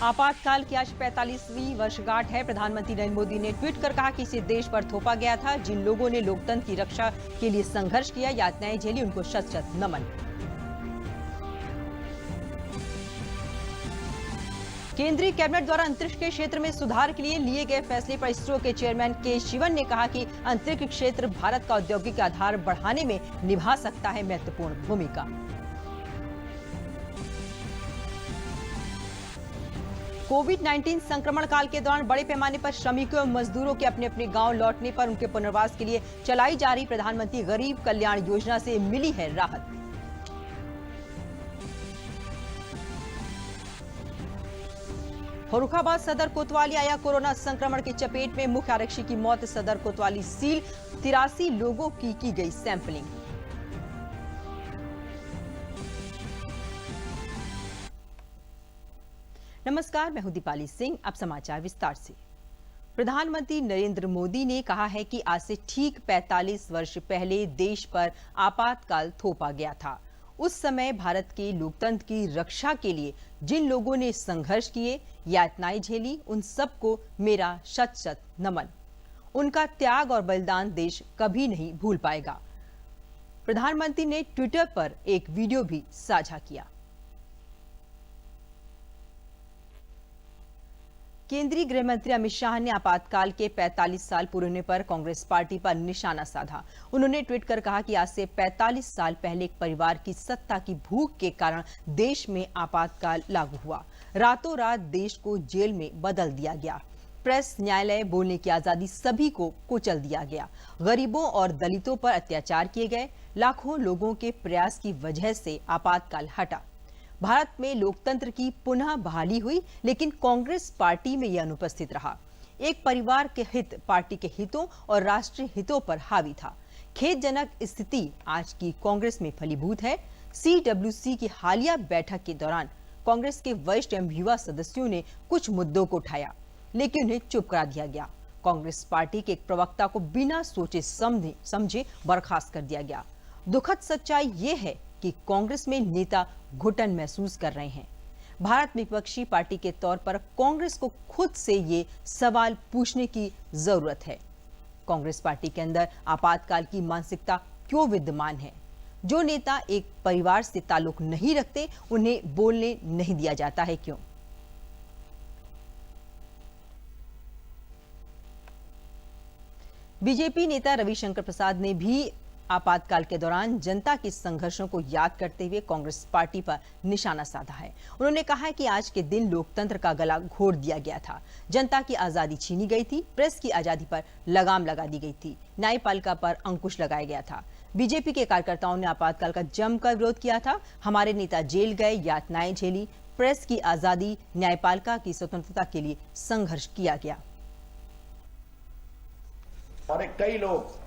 आपातकाल की आज 45वीं वर्षगांठ है। प्रधानमंत्री नरेंद्र मोदी ने ट्वीट कर कहा कि इसे देश पर थोपा गया था। जिन लोगों ने लोकतंत्र की रक्षा के लिए संघर्ष किया, यातनाएं झेली, उनको शत शत नमन। केंद्रीय कैबिनेट द्वारा अंतरिक्ष के क्षेत्र में सुधार के लिए लिए गए फैसले पर इसरो के चेयरमैन के शिवन ने कहा कि अंतरिक्ष क्षेत्र भारत का औद्योगिक आधार बढ़ाने में निभा सकता है महत्वपूर्ण भूमिका। कोविड-19 संक्रमण काल के दौरान बड़े पैमाने पर श्रमिकों और मजदूरों के अपने अपने गांव लौटने पर उनके पुनर्वास के लिए चलाई जा रही प्रधानमंत्री गरीब कल्याण योजना से मिली है राहत। फर्रुखाबाद सदर कोतवाली आया कोरोना संक्रमण की चपेट में, मुख्य आरक्षी की मौत, सदर कोतवाली सील, 83 लोगों की गई सैंपलिंग। नमस्कार, मैं हूं दीपाली सिंह। अब समाचार विस्तार से। प्रधानमंत्री नरेंद्र मोदी ने कहा है कि आज से ठीक 45 वर्ष पहले देश पर आपातकाल थोपा गया था। उस समय भारत के लोकतंत्र की रक्षा के लिए जिन लोगों ने संघर्ष किए, यातनाएं झेली, उन सबको मेरा शत शत नमन। उनका त्याग और बलिदान देश कभी नहीं भूल पाएगा। प्रधानमंत्री ने ट्विटर पर एक वीडियो भी साझा किया। केंद्रीय गृह मंत्री अमित शाह ने आपातकाल के 45 साल पूरे होने पर कांग्रेस पार्टी पर निशाना साधा। उन्होंने ट्वीट कर कहा कि आज से 45 साल पहले एक परिवार की सत्ता की भूख के कारण देश में आपातकाल लागू हुआ। रातों रात देश को जेल में बदल दिया गया। प्रेस, न्यायालय, बोलने की आजादी, सभी को कुचल दिया गया। गरीबों और दलितों पर अत्याचार किए गए। लाखों लोगों के प्रयास की वजह से आपातकाल हटा। भारत में लोकतंत्र की पुनः बहाली हुई, लेकिन कांग्रेस पार्टी में यह अनुपस्थित रहा। एक परिवार के हित पार्टी के हितों और राष्ट्रीय हितों पर हावी था। खेदजनक स्थिति आज की कांग्रेस में फलीभूत है। CWC की हालिया बैठक के दौरान कांग्रेस के वरिष्ठ एवं युवा सदस्यों ने कुछ मुद्दों को उठाया, लेकिन उन्हें चुप करा दिया गया। कांग्रेस पार्टी के एक प्रवक्ता को बिना सोचे समझे बर्खास्त कर दिया गया। दुखद सच्चाई ये है कि कांग्रेस में नेता घुटन महसूस कर रहे हैं। भारत में विपक्षी पार्टी के तौर पर कांग्रेस को खुद से ये सवाल पूछने की जरूरत है। कांग्रेस पार्टी के अंदर आपातकाल की मानसिकता क्यों विद्यमान है? जो नेता एक परिवार से ताल्लुक नहीं रखते, उन्हें बोलने नहीं दिया जाता है क्यों? बीजेपी नेता रविशंकर प्रसाद ने भी आपातकाल के दौरान जनता के संघर्षों को याद करते हुए कांग्रेस पार्टी पर निशाना साधा है। उन्होंने कहा है कि आज के दिन लोकतंत्र का गला घोट दिया गया था। जनता की आजादी छीनी गई थी। प्रेस की आजादी पर लगाम लगा दी गई थी। न्यायपालिका पर अंकुश लगाया गया था। बीजेपी के कार्यकर्ताओं ने आपातकाल का जमकर विरोध किया था। हमारे नेता जेल गए, यातनाएं झेली। प्रेस की आजादी, न्यायपालिका की स्वतंत्रता के लिए संघर्ष किया गया। और कई लोग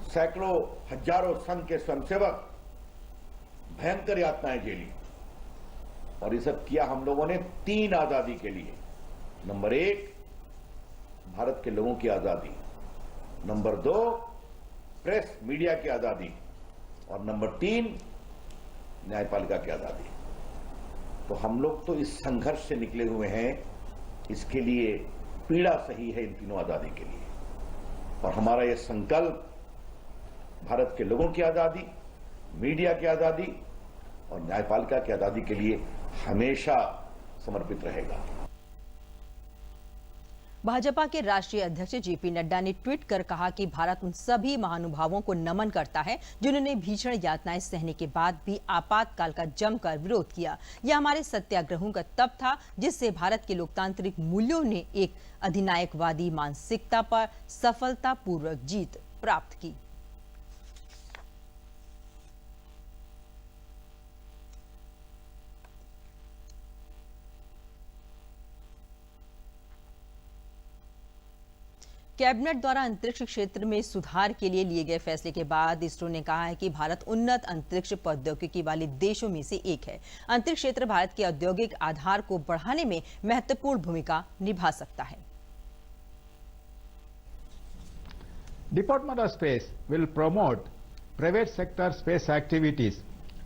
सैकड़ों हजारों संघ के स्वयंसेवक भयंकर यातनाएं झेली, और ये सब किया हम लोगों ने 3 आजादी के लिए। नंबर 1, भारत के लोगों की आजादी। नंबर 2, प्रेस मीडिया की आजादी। और नंबर 3, न्यायपालिका की आजादी। तो हम लोग तो इस संघर्ष से निकले हुए हैं। इसके लिए पीड़ा सही है इन तीनों आजादी के लिए। और हमारा यह संकल्प भारत के लोगों की आजादी, मीडिया की आजादी और न्यायपालिका की आजादी के लिए हमेशा समर्पित रहेगा। भाजपा के राष्ट्रीय अध्यक्ष जेपी नड्डा ने ट्वीट कर कहा कि भारत उन सभी महानुभावों को नमन करता है जिन्होंने भीषण यातनाएं सहने के बाद भी आपातकाल का जमकर विरोध किया। यह हमारे सत्याग्रहों का तप था जिससे भारत के लोकतांत्रिक मूल्यों ने एक अधिनायकवादी मानसिकता पर सफलतापूर्वक जीत प्राप्त की। कैबिनेट द्वारा अंतरिक्ष क्षेत्र में सुधार के लिए गए फैसले के बाद इसरो ने कहा है कि भारत उन्नत अंतरिक्ष प्रौद्योगिकी वाले देशों में से एक है। अंतरिक्ष क्षेत्र भारत के औद्योगिक आधार को बढ़ाने में महत्वपूर्ण भूमिका निभा सकता है। Department of Space will promote private sector space activities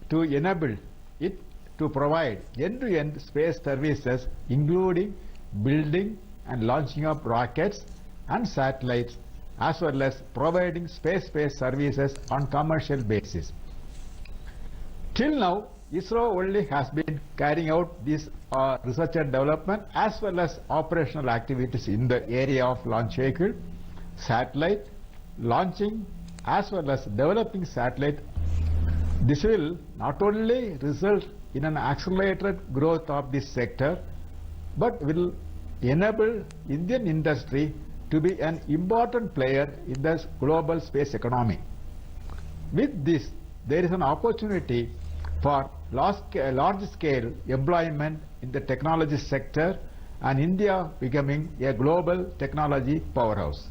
to enable it to provide end-to-end space services, including building and launching of rockets and satellites, as well as providing space-based services on commercial basis. Till now, ISRO only has been carrying out this research and development as well as operational activities in the area of launch vehicle, satellite, launching, as well as developing satellite. This will not only result in an accelerated growth of this sector, but will enable Indian industry to be an important player in the global space economy. With this, there is an opportunity for large-scale employment in the technology sector and India becoming a global technology powerhouse.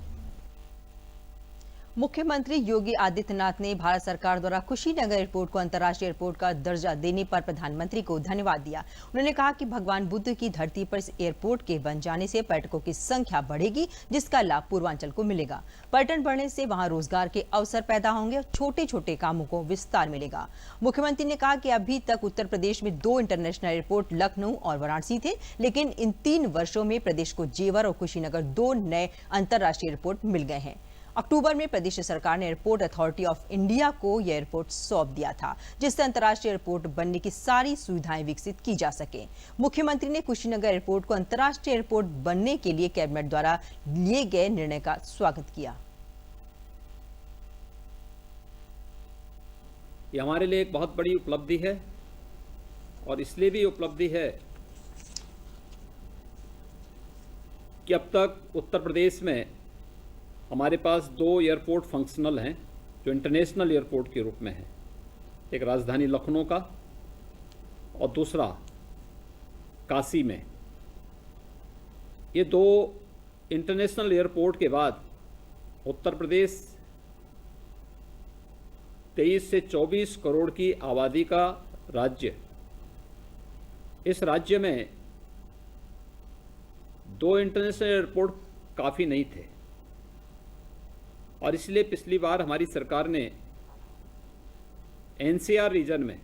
मुख्यमंत्री योगी आदित्यनाथ ने भारत सरकार द्वारा Kushinagar airport को अंतर्राष्ट्रीय airport का दर्जा देने पर प्रधानमंत्री को धन्यवाद दिया। उन्होंने कहा कि भगवान बुद्ध की धरती पर इस एयरपोर्ट के बन जाने से पर्यटकों की संख्या बढ़ेगी, जिसका लाभ पूर्वांचल को मिलेगा। पर्यटन बढ़ने से वहां रोजगार के अवसर पैदा होंगे और छोटे छोटे कामों को विस्तार मिलेगा। मुख्यमंत्री ने कहा कि अभी तक उत्तर प्रदेश में 2 इंटरनेशनल एयरपोर्ट लखनऊ और वाराणसी थे, लेकिन इन 3 वर्षों में प्रदेश को जेवर और कुशीनगर 2 नए अंतर्राष्ट्रीय एयरपोर्ट मिल गए हैं। अक्टूबर में प्रदेश सरकार ने एयरपोर्ट अथॉरिटी ऑफ इंडिया को यह एयरपोर्ट सौंप दिया था, जिससे अंतर्राष्ट्रीय एयरपोर्ट बनने की सारी सुविधाएं विकसित की जा सके। मुख्यमंत्री ने कुशीनगर एयरपोर्ट को अंतर्राष्ट्रीय एयरपोर्ट बनने के लिए कैबिनेट द्वारा लिए गए निर्णय का स्वागत किया। ये हमारे लिए एक बहुत बड़ी उपलब्धि है और इसलिए भी उपलब्धि है कि अब तक उत्तर प्रदेश में हमारे पास 2 एयरपोर्ट फंक्शनल हैं जो इंटरनेशनल एयरपोर्ट के रूप में हैं। एक राजधानी लखनऊ का और दूसरा काशी में। ये 2 इंटरनेशनल एयरपोर्ट के बाद उत्तर प्रदेश 23 से 24 करोड़ की आबादी का राज्य। इस राज्य में 2 इंटरनेशनल एयरपोर्ट काफ़ी नहीं थे और इसलिए पिछली बार हमारी सरकार ने एनसीआर रीजन में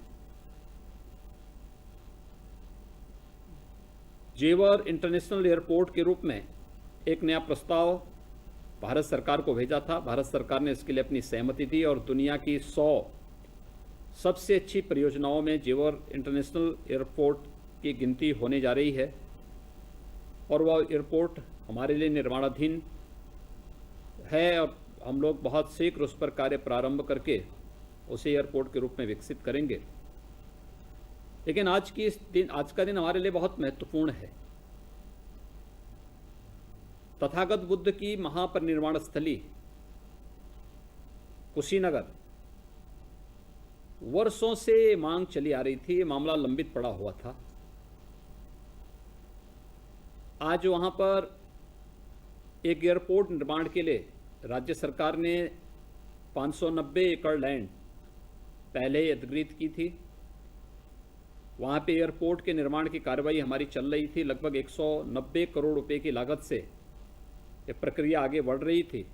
जेवर इंटरनेशनल एयरपोर्ट के रूप में एक नया प्रस्ताव भारत सरकार को भेजा था। भारत सरकार ने इसके लिए अपनी सहमति दी और दुनिया की 100 सबसे अच्छी परियोजनाओं में जेवर इंटरनेशनल एयरपोर्ट की गिनती होने जा रही है और वह एयरपोर्ट हमारे लिए निर्माणाधीन है और हम लोग बहुत शीघ्र उस पर कार्य प्रारंभ करके उसे एयरपोर्ट के रूप में विकसित करेंगे। लेकिन आज का दिन हमारे लिए बहुत महत्वपूर्ण है। तथागत बुद्ध की महापरिनिर्वाण स्थली कुशीनगर वर्षों से मांग चली आ रही थी, ये मामला लंबित पड़ा हुआ था। आज वहां पर एक एयरपोर्ट निर्माण के लिए राज्य सरकार ने 590 एकड़ लैंड पहले ही अधिग्रहित की थी। वहाँ पे एयरपोर्ट के निर्माण की कार्रवाई हमारी चल रही थी। लगभग 190 करोड़ रुपए की लागत से ये प्रक्रिया आगे बढ़ रही थी।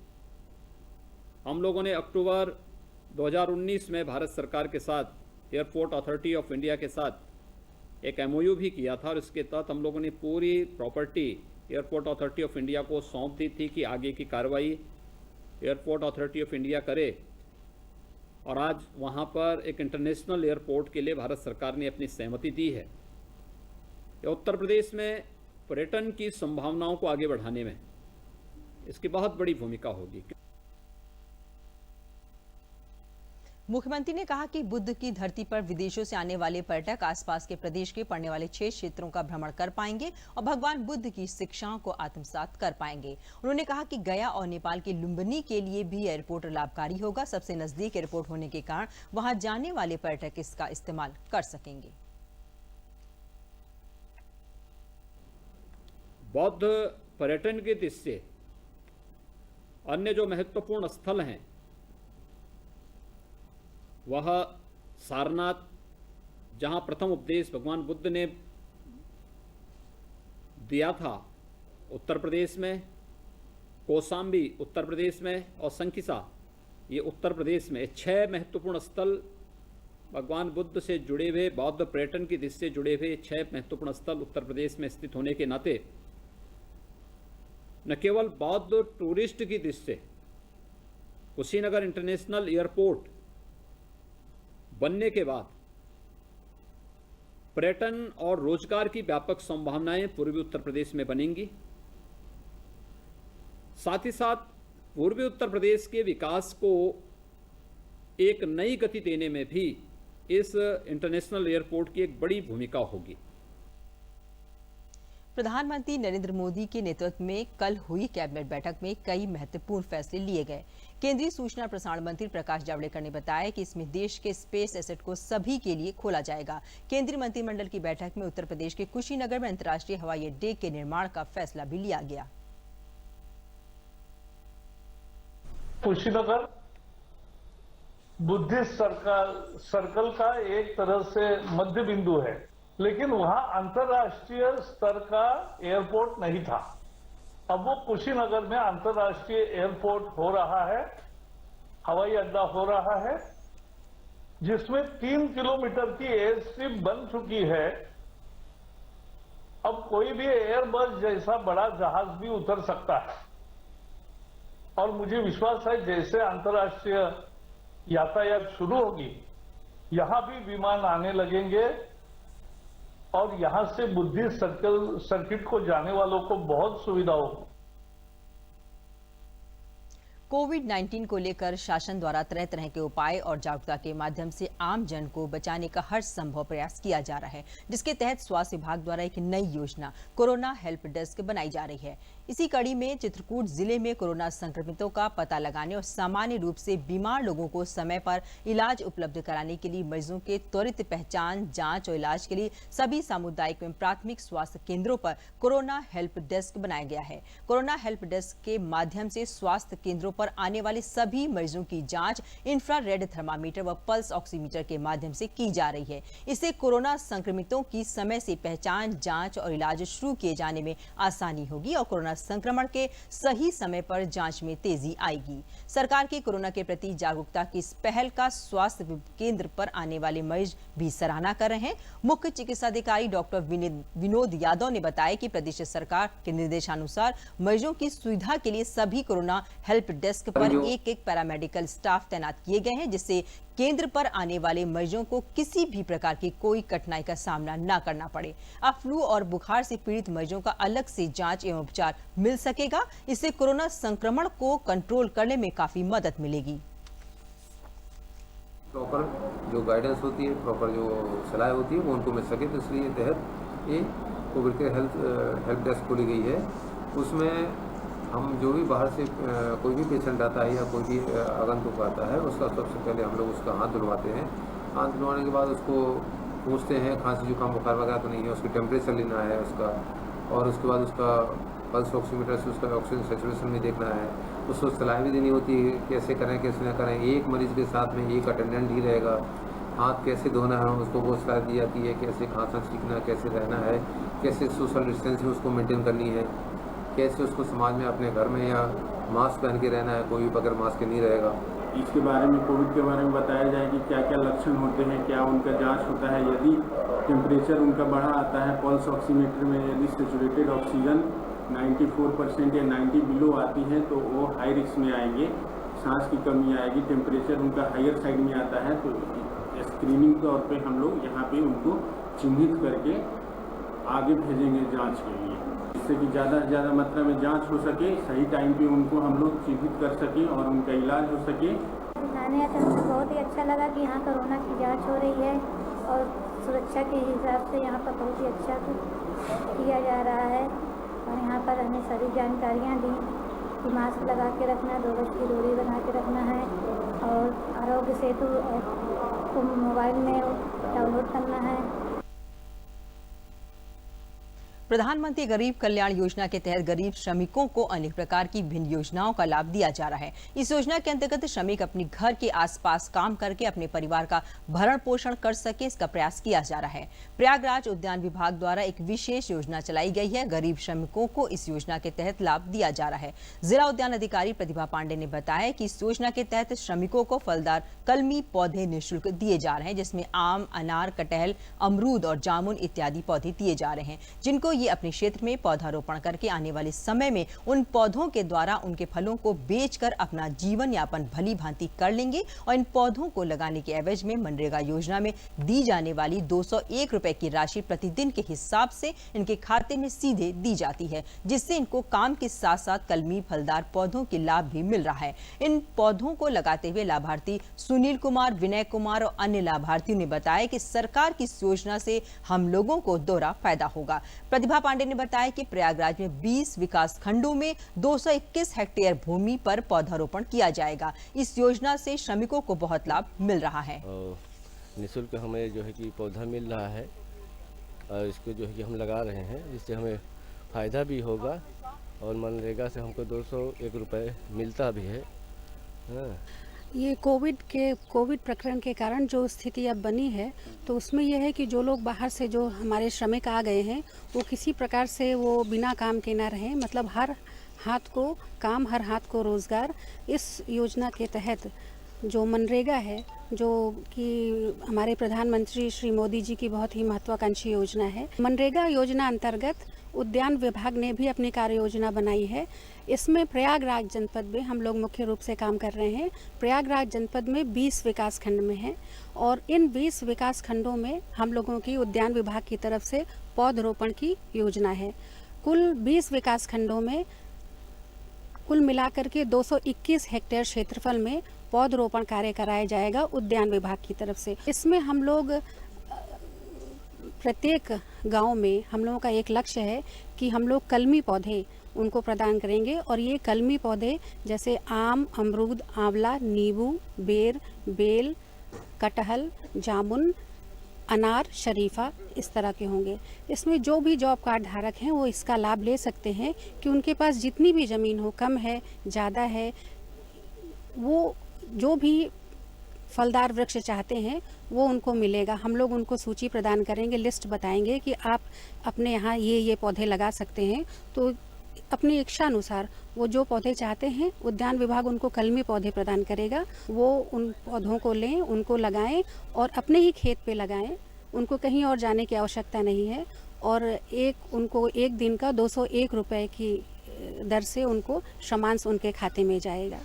हम लोगों ने अक्टूबर 2019 में भारत सरकार के साथ एयरपोर्ट अथॉरिटी ऑफ इंडिया के साथ एक MOU भी किया था और इसके तहत हम लोगों ने पूरी property airport authority of India को सौंप दी थी कि आगे की कार्रवाई एयरपोर्ट अथॉरिटी ऑफ इंडिया करे। और आज वहाँ पर एक इंटरनेशनल एयरपोर्ट के लिए भारत सरकार ने अपनी सहमति दी है। उत्तर प्रदेश में पर्यटन की संभावनाओं को आगे बढ़ाने में इसकी बहुत बड़ी भूमिका होगी। मुख्यमंत्री ने कहा कि बुद्ध की धरती पर विदेशों से आने वाले पर्यटक आसपास के प्रदेश के पड़ने वाले 6 क्षेत्रों का भ्रमण कर पाएंगे और भगवान बुद्ध की शिक्षाओं को आत्मसात कर पाएंगे। उन्होंने कहा कि गया और नेपाल के लुम्बिनी के लिए भी एयरपोर्ट लाभकारी होगा। सबसे नजदीक एयरपोर्ट होने के कारण वहां जाने वाले पर्यटक इसका इस्तेमाल कर सकेंगे। बौद्ध पर्यटन की दृष्टि से अन्य जो महत्वपूर्ण स्थल हैं वह सारनाथ, जहां प्रथम उपदेश भगवान बुद्ध ने दिया था उत्तर प्रदेश में, कौशाम्बी उत्तर प्रदेश में और संकिसा ये उत्तर प्रदेश में 6 महत्वपूर्ण स्थल भगवान बुद्ध से जुड़े हुए, बौद्ध पर्यटन की दृष्टि से जुड़े हुए 6 महत्वपूर्ण स्थल उत्तर प्रदेश में स्थित होने के नाते न केवल बौद्ध टूरिस्ट की दृष्टि से कुशीनगर इंटरनेशनल एयरपोर्ट बनने के बाद पर्यटन और रोजगार की व्यापक संभावनाएं पूर्वी उत्तर प्रदेश में बनेंगी। साथ ही साथ पूर्वी उत्तर प्रदेश के विकास को एक नई गति देने में भी इस इंटरनेशनल एयरपोर्ट की एक बड़ी भूमिका होगी। प्रधानमंत्री नरेंद्र मोदी के नेतृत्व में कल हुई कैबिनेट बैठक में कई महत्वपूर्ण फैसले लिए गए। केंद्रीय सूचना और प्रसारण मंत्री प्रकाश जावड़ेकर ने बताया कि इसमें देश के स्पेस एसेट को सभी के लिए खोला जाएगा। केंद्रीय मंत्रिमंडल की बैठक में उत्तर प्रदेश के कुशीनगर में अंतर्राष्ट्रीय हवाई अड्डे के निर्माण का फैसला भी लिया गया। कुशीनगर बुद्धिस्ट सर्कल का एक तरह से मध्य बिंदु है, लेकिन वहां अंतर्राष्ट्रीय स्तर का एयरपोर्ट नहीं था। अब वो कुशीनगर में अंतर्राष्ट्रीय एयरपोर्ट हो रहा है, हवाई अड्डा हो रहा है, जिसमें 3 किलोमीटर की एयर स्ट्रिप बन चुकी है। अब कोई भी एयरबस जैसा बड़ा जहाज भी उतर सकता है और मुझे विश्वास है जैसे अंतर्राष्ट्रीय यातायात शुरू होगी, यहां भी विमान आने लगेंगे और यहां से बुद्धिस्ट सर्किट को जाने वालों को बहुत सुविधा होगी। कोविड-19 को लेकर शासन द्वारा तरह तरह के उपाय और जागरूकता के माध्यम से आम जन को बचाने का हर संभव प्रयास किया जा रहा है, जिसके तहत स्वास्थ्य विभाग द्वारा एक नई योजना कोरोना हेल्प डेस्क बनाई जा रही है। इसी कड़ी में चित्रकूट जिले में कोरोना संक्रमितों का पता लगाने और सामान्य रूप से बीमार लोगों को समय पर इलाज उपलब्ध कराने के लिए मरीजों के त्वरित पहचान, जांच और इलाज के लिए सभी सामुदायिक एवं प्राथमिक स्वास्थ्य केंद्रों पर कोरोना हेल्प डेस्क बनाया गया है। कोरोना हेल्प डेस्क के माध्यम से स्वास्थ्य केंद्रों पर आने वाले सभी मरीजों की जांच इंफ्रारेड थर्मामीटर व पल्स ऑक्सीमीटर के माध्यम से की जा रही है। इससे कोरोना संक्रमितों की समय से पहचान, जांच और इलाज शुरू किए जाने में आसानी होगी और कोरोना संक्रमण के सही समय पर जांच में तेजी आएगी। सरकार की कोरोना के प्रति जागरूकता की इस पहल का स्वास्थ्य केंद्र पर आने वाले मरीज भी सराहना कर रहे हैं। मुख्य चिकित्सा अधिकारी डॉक्टर विनोद यादव ने बताया कि प्रदेश सरकार के निर्देशानुसार मरीजों की सुविधा के लिए सभी कोरोना हेल्प डेस्क पर एक पैरामेडिकल स्टाफ तैनात किए गए हैं, जिससे केंद्र पर आने वाले मरीजों को किसी भी प्रकार की कोई कठिनाई का सामना न करना पड़े। अब फ्लू और बुखार से पीड़ित मरीजों का अलग से जांच एवं उपचार मिल सकेगा। इससे कोरोना संक्रमण को कंट्रोल करने में काफी मदद मिलेगी। प्रॉपर जो गाइडेंस होती है, प्रॉपर जो सलाह होती है वो उनको मिल सके, तो इसलिए तहत ये कोविड के हेल्प डेस्क खोली गई है। उसमें हम जो भी बाहर से कोई भी पेशेंट आता है या कोई भी आगंतुक आता है, उसका सबसे पहले हम लोग उसका हाथ धुलवाते हैं। हाथ धुलवाने के बाद उसको पूछते हैं खांसी जुकाम बुखार वगैरह तो नहीं है, उसकी टेम्परेचर लेना है उसका, और उसके बाद उसका पल्स ऑक्सीमीटर से उसका ऑक्सीजन सेचुरेशन भी देखना है। उसको सलाह भी देनी होती है कैसे करें कैसे ना करें। एक मरीज के साथ में एक अटेंडेंट ही रहेगा। हाथ कैसे धोना है उसको वो सलाह दी जाती है, कैसे खांसना सीखना, कैसे रहना है, कैसे सोशल डिस्टेंसिंग उसको मेंटेन करनी है, कैसे उसको समाज में अपने घर में या मास्क पहन के रहना है, कोई भी बगैर मास्क के नहीं रहेगा। इसके बारे में कोविड के बारे में बताया जाए कि क्या क्या लक्षण होते हैं, क्या उनका जांच होता है। यदि टेम्परेचर उनका बढ़ा आता है पल्स ऑक्सीमीटर में, यदि सेचुरेटेड ऑक्सीजन 94% या 90 बिलो आती है तो वो हाई रिस्क में आएंगे, सांस की कमी आएगी। टेम्परेचर उनका हायर साइड में आता है तो स्क्रीनिंग तौर पे हम लोग यहाँ पे उनको चिन्हित करके आगे भेजेंगे जांच के लिए, जिससे कि ज़्यादा से ज़्यादा मात्रा में जांच हो सके, सही टाइम पे उनको हम लोग चिन्हित कर सकें और उनका इलाज हो सके। आने तो मुझे बहुत ही अच्छा लगा कि यहाँ कोरोना की जांच हो रही है और सुरक्षा के हिसाब से यहाँ पर बहुत ही अच्छा किया जा रहा है। और यहाँ पर हमें सभी जानकारियाँ दी कि मास्क लगा के रखना, 2 गज की दूरी बना के रखना है और आरोग्य सेतु ऐप को मोबाइल में डाउनलोड करना है। प्रधानमंत्री गरीब कल्याण योजना के तहत गरीब श्रमिकों को अनेक प्रकार की भिन्न योजनाओं का लाभ दिया जा रहा है। इस योजना के अंतर्गत श्रमिक अपने घर के आसपास काम करके अपने परिवार का भरण पोषण कर सके, इसका प्रयास किया जा रहा है। प्रयागराज उद्यान विभाग द्वारा एक विशेष योजना चलाई गई है। गरीब श्रमिकों को इस योजना के तहत लाभ दिया जा रहा है। जिला उद्यान अधिकारी प्रतिभा पांडे ने बताया कि इस योजना के तहत श्रमिकों को फलदार कलमी पौधे निःशुल्क दिए जा रहे हैं, जिसमें आम, अनार, कटहल, अमरूद और जामुन इत्यादि पौधे दिए जा रहे हैं, जिनको ये अपने क्षेत्र में पौधारोपण करके आने वाले समय में उन पौधों के द्वारा उनके फलों को बेचकर अपना जीवन यापन भली भांति कर लेंगे। और इन पौधों को लगाने के एवज में मनरेगा योजना में दी जाने वाली 201 रुपए की राशि प्रतिदिन के हिसाब से इनके खाते में सीधे दी जाती है, जिससे इनको काम के साथ साथ कलमी फलदार पौधों के लाभ भी मिल रहा है। इन पौधों को लगाते हुए लाभार्थी सुनील कुमार, विनय कुमार और अन्य लाभार्थियों ने बताया कि सरकार की इस योजना से हम लोगों को दोहरा फायदा होगा। प्रतिभा पांडे ने बताया कि प्रयागराज में 20 विकास खंडों में 221 हेक्टेयर भूमि पर पौधारोपण किया जाएगा। इस योजना से श्रमिकों को बहुत लाभ मिल रहा है। निःशुल्क हमें जो है कि पौधा मिल रहा है और इसको जो है कि हम लगा रहे हैं, जिससे हमें फ़ायदा भी होगा और मनरेगा से हमको 201 रुपये मिलता भी है। हाँ। ये कोविड प्रकरण के कारण जो स्थिति अब बनी है, तो उसमें यह है कि जो लोग बाहर से जो हमारे श्रमिक आ गए हैं, वो किसी प्रकार से वो बिना काम के ना रहें, मतलब हर हाथ को काम, हर हाथ को रोज़गार। इस योजना के तहत जो मनरेगा है, जो कि हमारे प्रधानमंत्री श्री मोदी जी की बहुत ही महत्वाकांक्षी योजना है, मनरेगा योजना अंतर्गत उद्यान विभाग ने भी अपनी कार्य योजना बनाई है। इसमें प्रयागराज जनपद में हम लोग मुख्य रूप से काम कर रहे हैं। प्रयागराज जनपद में 20 विकास खंड में है और इन 20 विकास खंडों में हम लोगों की उद्यान विभाग की तरफ से पौधरोपण की योजना है। कुल 20 विकास खंडों में कुल मिलाकर के 221 हेक्टेयर क्षेत्रफल में पौधरोपण कार्य कराया जाएगा उद्यान विभाग की तरफ से। इसमें हम लोग प्रत्येक गांव में हम लोगों का एक लक्ष्य है कि हम लोग कलमी पौधे उनको प्रदान करेंगे और ये कलमी पौधे जैसे आम, अमरूद, आंवला, नींबू, बेल, कटहल, जामुन, अनार, शरीफा इस तरह के होंगे। इसमें जो भी जॉब कार्ड धारक हैं वो इसका लाभ ले सकते हैं कि उनके पास जितनी भी ज़मीन हो, कम है, ज़्यादा है, वो जो भी फलदार वृक्ष चाहते हैं वो उनको मिलेगा। हम लोग उनको सूची प्रदान करेंगे, लिस्ट बताएंगे कि आप अपने यहाँ ये पौधे लगा सकते हैं। तो अपनी इच्छा अनुसार वो जो पौधे चाहते हैं उद्यान विभाग उनको कलमी पौधे प्रदान करेगा। वो उन पौधों को लें, उनको लगाएं और अपने ही खेत पे लगाएं। उनको कहीं और जाने की आवश्यकता नहीं है और उनको एक दिन का 201 रुपये की दर से उनको श्रमांश उनके खाते में जाएगा।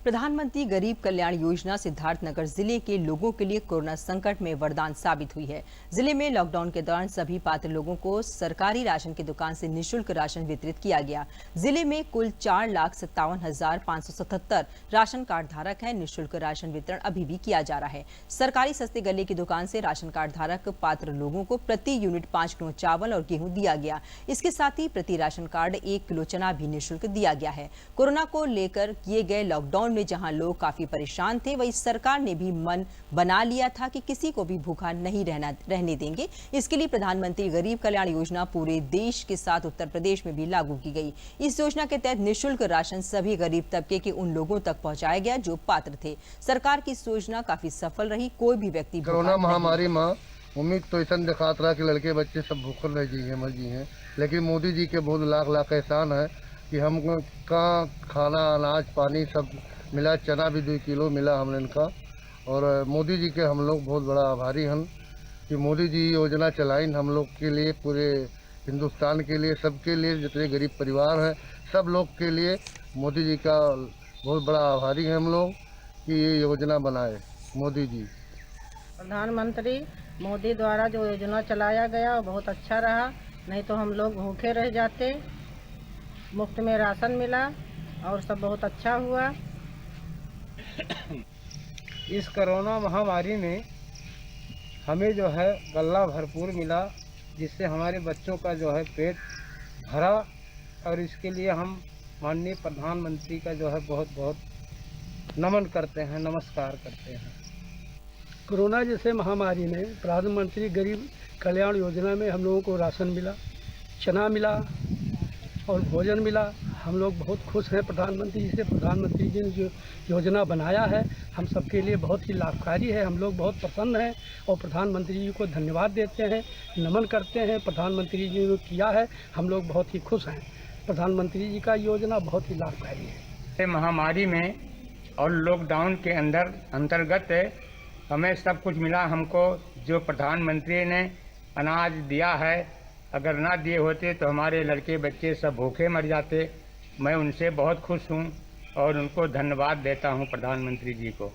प्रधानमंत्री गरीब कल्याण योजना सिद्धार्थनगर जिले के लोगों के लिए कोरोना संकट में वरदान साबित हुई है। जिले में लॉकडाउन के दौरान सभी पात्र लोगों को सरकारी राशन की दुकान से निःशुल्क राशन वितरित किया गया। जिले में कुल 4,57,577 राशन कार्ड धारक हैं। निःशुल्क राशन वितरण अभी भी किया जा रहा है। सरकारी सस्ते गले की दुकान से राशन कार्ड धारक पात्र लोगों को प्रति यूनिट 5 किलो चावल और गेहूं दिया गया। इसके साथ ही प्रति राशन कार्ड 1 किलो चना भी निःशुल्क दिया गया है। कोरोना को लेकर किए गए लॉकडाउन में जहां लोग काफी परेशान थे, वहीं सरकार ने भी मन बना लिया था कि किसी को भी भूखा नहीं रहने देंगे। इसके लिए प्रधानमंत्री गरीब कल्याण योजना पूरे देश के साथ उत्तर प्रदेश में भी लागू की गई। इस योजना के तहत निःशुल्क राशन सभी गरीब तबके के उन लोगों तक पहुंचाया गया जो पात्र थे। सरकार की इस योजना काफी सफल रही। कोई भी व्यक्ति कोरोना महामारी में उम्मीद तो ऐसा दिखात रहा कि लड़के बच्चे सब भूखल रह जी मर जी हैं, लेकिन मोदी जी के बहुत लाख एहसान है कि हमको का खाना, अनाज, पानी सब मिला। चना भी 2 किलो मिला हमने इनका। और मोदी जी के हम लोग बहुत बड़ा आभारी हैं कि मोदी जी योजना चलाई हम लोग के लिए, पूरे हिंदुस्तान के लिए, सबके लिए, जितने गरीब परिवार हैं सब लोग के लिए मोदी जी का बहुत बड़ा आभारी हैं हम लोग कि ये योजना बनाए मोदी जी। प्रधानमंत्री मोदी द्वारा जो योजना चलाया गया वो बहुत अच्छा रहा, नहीं तो हम लोग भूखे रह जाते। मुफ्त में राशन मिला और सब बहुत अच्छा हुआ। इस कोरोना महामारी में हमें जो है गल्ला भरपूर मिला, जिससे हमारे बच्चों का जो है पेट भरा और इसके लिए हम माननीय प्रधानमंत्री का जो है बहुत बहुत नमन करते हैं, नमस्कार करते हैं। कोरोना जैसे महामारी में प्रधानमंत्री गरीब कल्याण योजना में हम लोगों को राशन मिला, चना मिला और भोजन मिला। हम लोग बहुत खुश हैं प्रधानमंत्री जी से। प्रधानमंत्री जी ने जो योजना बनाया है हम सबके लिए बहुत ही लाभकारी है। हम लोग बहुत प्रसन्न हैं और प्रधानमंत्री जी को धन्यवाद देते हैं, नमन करते हैं। प्रधानमंत्री जी ने किया है, हम लोग बहुत ही खुश हैं। प्रधानमंत्री जी का योजना बहुत ही लाभकारी है। महामारी में और लॉकडाउन के अंतर्गत हमें सब कुछ मिला। हमको जो प्रधानमंत्री ने अनाज दिया है, अगर ना दिए होते तो हमारे लड़के बच्चे सब भूखे मर जाते। मैं उनसे बहुत खुश हूँ और उनको धन्यवाद देता हूँ प्रधानमंत्री जी को।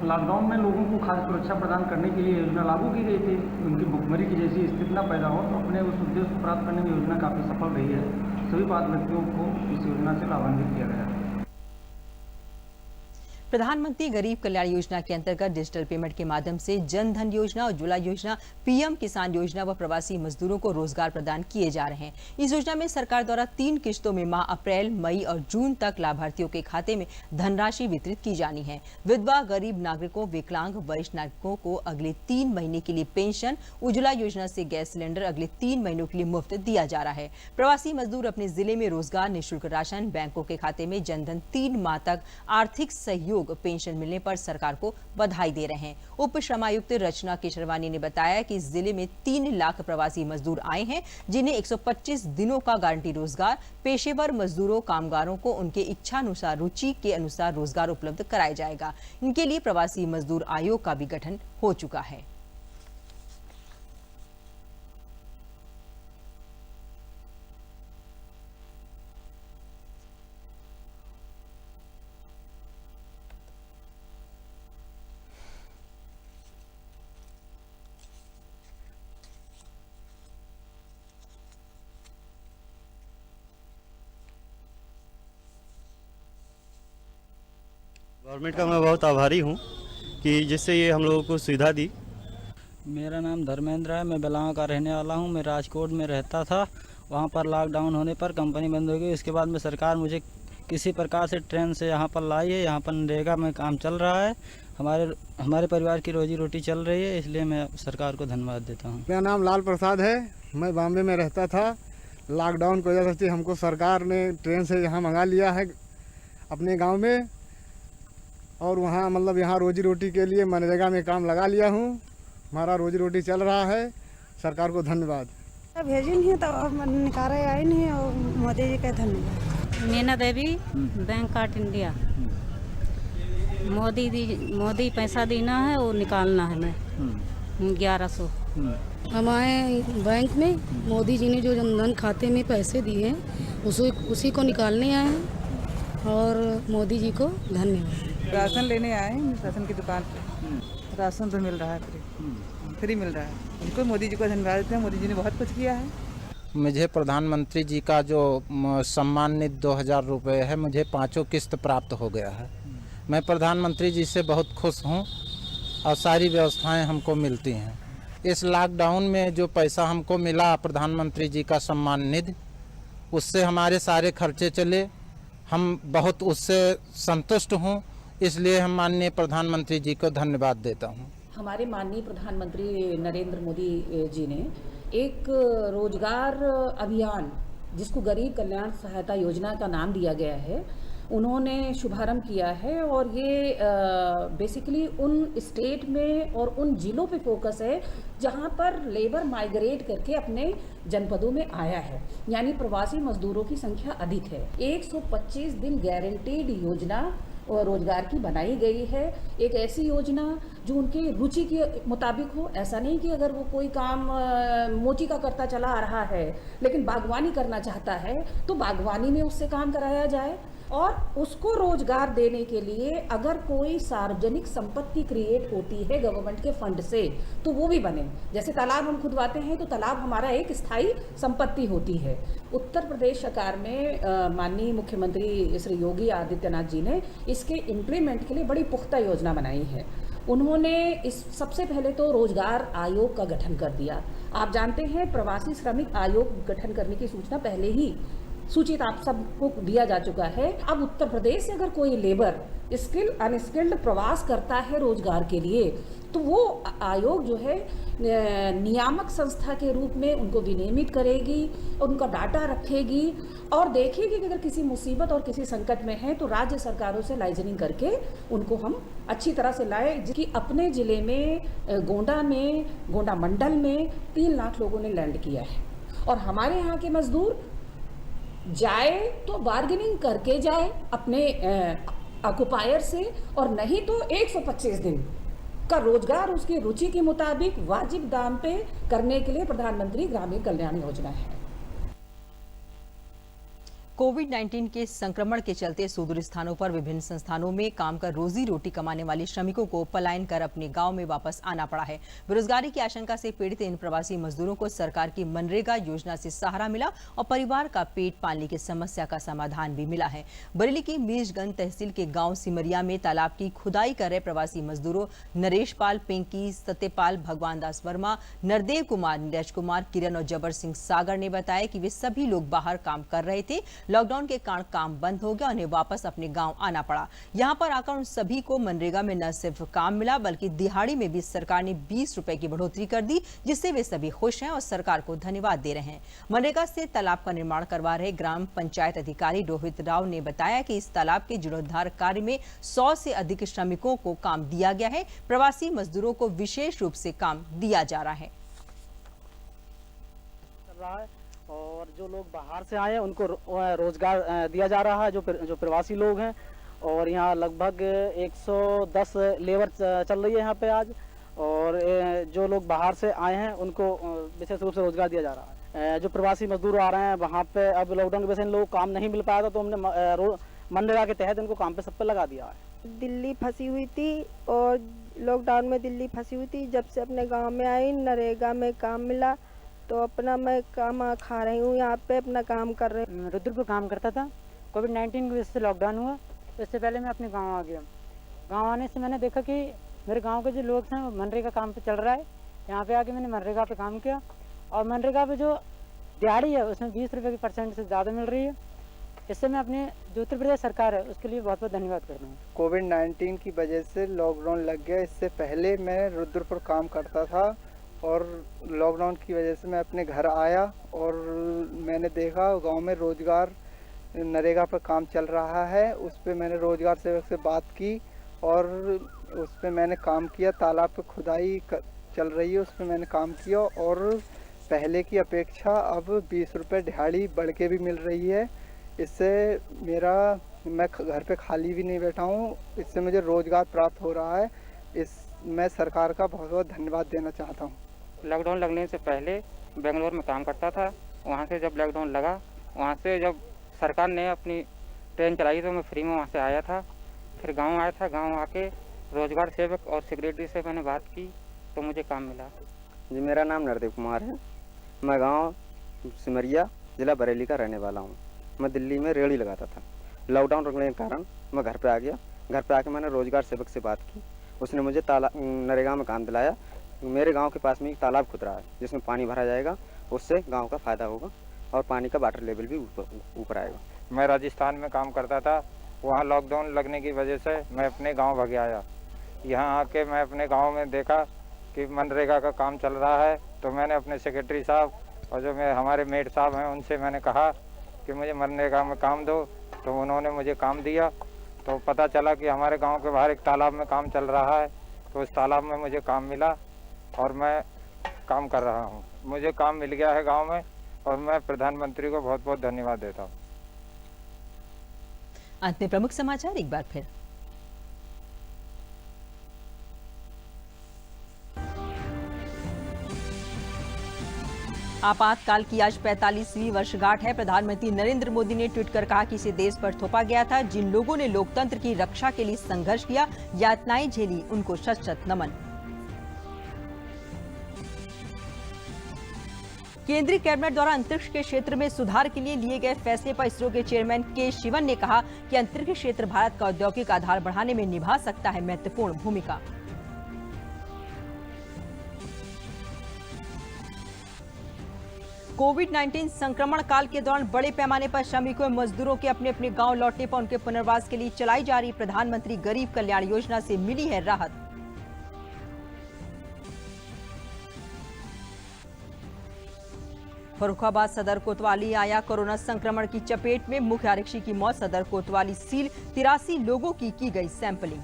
लॉकडाउन में लोगों को खाद्य सुरक्षा प्रदान करने के लिए योजना लागू की गई थी। उनकी भुखमरी की जैसी स्थिति न पैदा हो, तो अपने उस उद्देश्य को प्राप्त करने में योजना काफ़ी सफल रही है। सभी पात्र व्यक्तियों को इस योजना से लाभान्वित किया गया है। प्रधानमंत्री गरीब कल्याण योजना के अंतर्गत डिजिटल पेमेंट के माध्यम से जन धन योजना, उज्ज्वला योजना, पीएम किसान योजना व प्रवासी मजदूरों को रोजगार प्रदान किए जा रहे हैं। इस योजना में सरकार द्वारा 3 किश्तों में माह अप्रैल, मई और जून तक लाभार्थियों के खाते में धनराशि वितरित की जानी है। विधवा, गरीब नागरिकों, विकलांग, वरिष्ठ नागरिकों को अगले 3 महीने के लिए पेंशन, उज्ज्वला योजना से गैस सिलेंडर अगले 3 महीनों के लिए मुफ्त दिया जा रहा है। प्रवासी मजदूर अपने जिले में रोजगार, निःशुल्क राशन, बैंकों के खाते में जनधन 3 माह तक आर्थिक सहयोग, पेंशन मिलने पर सरकार को बधाई दे रहे हैं। उप श्रमायुक्त रचना केशरवानी ने बताया कि जिले में 3 लाख प्रवासी मजदूर आए हैं, जिन्हें 125 दिनों का गारंटी रोजगार, पेशेवर मजदूरों, कामगारों को उनके इच्छानुसार, रुचि के अनुसार रोजगार उपलब्ध कराया जाएगा। इनके लिए प्रवासी मजदूर आयोग का भी गठन हो चुका है। गवर्नमेंट का मैं बहुत आभारी हूँ कि जिससे ये हम लोगों को सुविधा दी। मेरा नाम धर्मेंद्र है, मैं बेलांगा का रहने वाला हूँ। मैं राजकोट में रहता था, वहाँ पर लॉकडाउन होने पर कंपनी बंद हो गई। इसके बाद में सरकार मुझे किसी प्रकार से ट्रेन से यहाँ पर लाई है। यहाँ पर नरेगा में काम चल रहा है, हमारे परिवार की रोजी रोटी चल रही है, इसलिए मैं सरकार को धन्यवाद देता हूँ। मेरा नाम लाल प्रसाद है, मैं बॉम्बे में रहता था। लॉकडाउन की वजह से हमको सरकार ने ट्रेन से यहाँ मंगा लिया है अपने गाँव में, और वहाँ मतलब यहाँ रोजी रोटी के लिए मनरेगा में काम लगा लिया हूँ। हमारा रोजी रोटी चल रहा है, सरकार को धन्यवाद। भेजी नहीं तो निकाले आई नहीं, और मोदी जी का धन्यवाद। Meena Devi, bank of India. Modi पैसा देना है और निकालना है मैं 1100। हम आए बैंक में, मोदी जी ने जो जनधन खाते में पैसे दिए हैं उसी को निकालने आए हैं, और मोदी जी को धन्यवाद। राशन लेने आए हैं, राशन की दुकान पे राशन तो मिल रहा है, फ्री मिल रहा है। उनको मोदी जी को धन्यवाद देते हैं, मोदी जी ने बहुत कुछ किया है। मुझे प्रधानमंत्री जी का जो सम्मान निधि 2000 रुपये है, मुझे 5 किस्त प्राप्त हो गया है। मैं प्रधानमंत्री जी से बहुत खुश हूँ और सारी व्यवस्थाएं हमको मिलती हैं। इस लॉकडाउन में जो पैसा हमको मिला प्रधानमंत्री जी का सम्मान निधि, उससे हमारे सारे खर्चे चले। हम बहुत उससे संतुष्ट हूँ, इसलिए हम माननीय प्रधानमंत्री जी को धन्यवाद देता हूँ। हमारे माननीय प्रधानमंत्री नरेंद्र मोदी जी ने एक रोजगार अभियान, जिसको गरीब कल्याण सहायता योजना का नाम दिया गया है, उन्होंने शुभारंभ किया है। और ये बेसिकली उन स्टेट में और उन जिलों पे फोकस है जहाँ पर लेबर माइग्रेट करके अपने जनपदों में आया है, यानी प्रवासी मजदूरों की संख्या अधिक है। 125 दिन गारंटीड योजना और रोजगार की बनाई गई है। एक ऐसी योजना जो उनके रुचि के मुताबिक हो। ऐसा नहीं कि अगर वो कोई काम मोची का करता चला आ रहा है लेकिन बागवानी करना चाहता है तो बागवानी में उससे काम कराया जाए, और उसको रोजगार देने के लिए अगर कोई सार्वजनिक संपत्ति क्रिएट होती है गवर्नमेंट के फंड से तो वो भी बने। जैसे तालाब हम खुदवाते हैं तो तालाब हमारा एक स्थायी संपत्ति होती है। उत्तर प्रदेश सरकार में माननीय मुख्यमंत्री श्री योगी आदित्यनाथ जी ने इसके इम्प्लीमेंट के लिए बड़ी पुख्ता योजना बनाई है। उन्होंने इस सबसे पहले तो रोजगार आयोग का गठन कर दिया। आप जानते हैं प्रवासी श्रमिक आयोग गठन करने की सूचना पहले ही सूचित आप सबको दिया जा चुका है। अब उत्तर प्रदेश से अगर कोई लेबर स्किल्ड अनस्किल्ड प्रवास करता है रोजगार के लिए, तो वो आयोग जो है नियामक संस्था के रूप में उनको विनियमित करेगी, उनका डाटा रखेगी और देखेगी कि अगर किसी मुसीबत और किसी संकट में है तो राज्य सरकारों से लाइजनिंग करके उनको हम अच्छी तरह से लाए। कि अपने जिले में गोंडा मंडल में 3 लाख लोगों ने लैंड किया है और हमारे यहाँ के मजदूर जाए तो बार्गेनिंग करके जाए अपने ऑक्युपायर से, और नहीं तो 125 दिन का रोजगार उसकी रुचि के मुताबिक वाजिब दाम पे करने के लिए प्रधानमंत्री ग्रामीण कल्याण योजना है। कोविड-19 के संक्रमण के चलते सुदूर स्थानों पर विभिन्न संस्थानों में काम कर रोजी रोटी कमाने वाले श्रमिकों को पलायन कर अपने गांव में वापस आना पड़ा है। बेरोजगारी की आशंका से पीड़ित इन प्रवासी मजदूरों को सरकार की मनरेगा योजना से सहारा मिला और परिवार का पेट पालने की समस्या का समाधान भी मिला है। बरेली की मीरगंज तहसील के गाँव सिमरिया में तालाब की खुदाई कर रहे प्रवासी मजदूरों नरेश पाल, पिंकी, सत्यपाल, भगवान दास वर्मा, नरदेव कुमार, नीरज कुमार, किरण और जबर सिंह सागर ने बताया कि वे सभी लोग बाहर काम कर रहे थे। लॉकडाउन के कारण काम बंद हो गया, उन्हें वापस अपने गांव आना पड़ा। यहां पर आकर उन सभी को मनरेगा में न सिर्फ काम मिला बल्कि दिहाड़ी में भी सरकार ने 20 रुपए की बढ़ोतरी कर दी, जिससे वे सभी खुश हैं और सरकार को धन्यवाद दे रहे हैं। मनरेगा से तालाब का निर्माण करवा रहे ग्राम पंचायत अधिकारी रोहित राव ने बताया कि इस तालाब के जीर्णोद्धार कार्य में 100 से अधिक श्रमिकों को काम दिया गया है। प्रवासी मजदूरों को विशेष रूप से काम दिया जा रहा है और जो लोग बाहर से आए हैं उनको रोजगार दिया जा रहा है, जो प्रवासी लोग हैं। और यहाँ लगभग 110 लेबर चल रही है यहाँ पे आज, और जो लोग बाहर से आए हैं उनको विशेष रूप से रोजगार दिया जा रहा है। जो प्रवासी मजदूर आ रहे हैं वहाँ पे अब लॉकडाउन की वजह से इन लोगों को काम नहीं मिल पाया था, तो हमने मनरेगा के तहत इनको काम पे सब पे लगा दिया है। दिल्ली फंसी हुई थी और लॉकडाउन में दिल्ली फंसी हुई थी। जब से अपने गाँव में आई, नरेगा में काम मिला तो अपना मैं काम खा रही हूँ, यहाँ पे अपना काम कर रही हूँ। रुद्रपुर काम करता था, कोविड-19 की वजह से लॉकडाउन हुआ, तो इससे पहले मैं अपने गांव आ गया। गांव आने से मैंने देखा कि मेरे गांव के जो लोग हैं वो मनरेगा काम पे चल रहा है। यहाँ पे आके मैंने मनरेगा पे काम किया और मनरेगा पे जो दिहाड़ी है उसमें 20 रुपये की % से ज़्यादा मिल रही है। इससे मैं अपने जो उत्तर प्रदेश सरकार है उसके लिए बहुत बहुत धन्यवाद करता हूँ। कोविड-19 की वजह से लॉकडाउन लग गया। इससे पहले मैं रुद्रपुर काम करता था और लॉकडाउन की वजह से मैं अपने घर आया और मैंने देखा गांव में रोजगार नरेगा पर काम चल रहा है। उस पर मैंने रोजगार सेवक से बात की और उस पर मैंने काम किया। तालाब पर खुदाई चल रही है, उस पर मैंने काम किया और पहले की अपेक्षा अब 20 रुपये दिहाड़ी बढ़ के भी मिल रही है। इससे मैं घर पे खाली भी नहीं बैठा हूँ, इससे मुझे रोजगार प्राप्त हो रहा है। मैं सरकार का बहुत बहुत धन्यवाद देना चाहता हूँ। लॉकडाउन लगने से पहले बेंगलोर में काम करता था, वहाँ से जब लॉकडाउन लगा, वहाँ से जब सरकार ने अपनी ट्रेन चलाई तो मैं फ्री में वहाँ से आया था। फिर गांव आया था, गांव आके रोजगार सेवक और सेक्रेटरी से मैंने बात की तो मुझे काम मिला। जी, मेरा नाम नरदेव कुमार है। मैं गांव सिमरिया ज़िला बरेली का रहने वाला हूँ। मैं दिल्ली में रेहड़ी लगाता था। लॉकडाउन लगने के कारण मैं घर पे आ गया। घर पे आके मैंने रोजगार सेवक से बात की, उसने मुझे नरेगा में काम दिलाया। मेरे गांव के पास में एक तालाब खुद रहा है जिसमें पानी भरा जाएगा, उससे गांव का फायदा होगा और पानी का वाटर लेवल भी ऊपर आएगा। मैं राजस्थान में काम करता था, वहाँ लॉकडाउन लगने की वजह से मैं अपने गांव भाग आया। यहाँ आके मैं अपने गांव में देखा कि मनरेगा का काम चल रहा है, तो मैंने अपने सेक्रेटरी साहब और जो हमारे मेट साहब हैं उनसे मैंने कहा कि मुझे मनरेगा में काम दो, तो उन्होंने मुझे काम दिया। तो पता चला कि हमारे गाँव के बाहर एक तालाब में काम चल रहा है, तो उस तालाब में मुझे काम मिला और मैं काम कर रहा हूँ। मुझे काम मिल गया है गांव में और मैं प्रधानमंत्री को बहुत बहुत धन्यवाद देता हूँ। अंत में प्रमुख समाचार एक बार फिर। आपातकाल की आज 45वीं वर्षगांठ है। प्रधानमंत्री नरेंद्र मोदी ने ट्वीट कर कहा कि इसे देश पर थोपा गया था। जिन लोगों ने लोकतंत्र की रक्षा के लिए संघर्ष किया, यातनाएं झेली, उनको शत शत नमन। केंद्रीय कैबिनेट द्वारा अंतरिक्ष के क्षेत्र में सुधार के लिए लिए गए फैसले पर इसरो के चेयरमैन के शिवन ने कहा कि अंतरिक्ष क्षेत्र भारत का औद्योगिक आधार बढ़ाने में निभा सकता है महत्वपूर्ण भूमिका। कोविड-19 संक्रमण काल के दौरान बड़े पैमाने पर श्रमिकों और मजदूरों के अपने अपने गांव लौटने पर उनके पुनर्वास के लिए चलाई जा रही प्रधानमंत्री गरीब कल्याण योजना से मिली है राहत। फर्रुखाबाद सदर कोतवाली आया कोरोना संक्रमण की चपेट में, मुख्य आरक्षी की मौत। सदर कोतवाली सील, 83 लोगों की गई सैंपलिंग।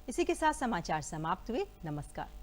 इसी के साथ समाचार समाप्त हुए। नमस्कार।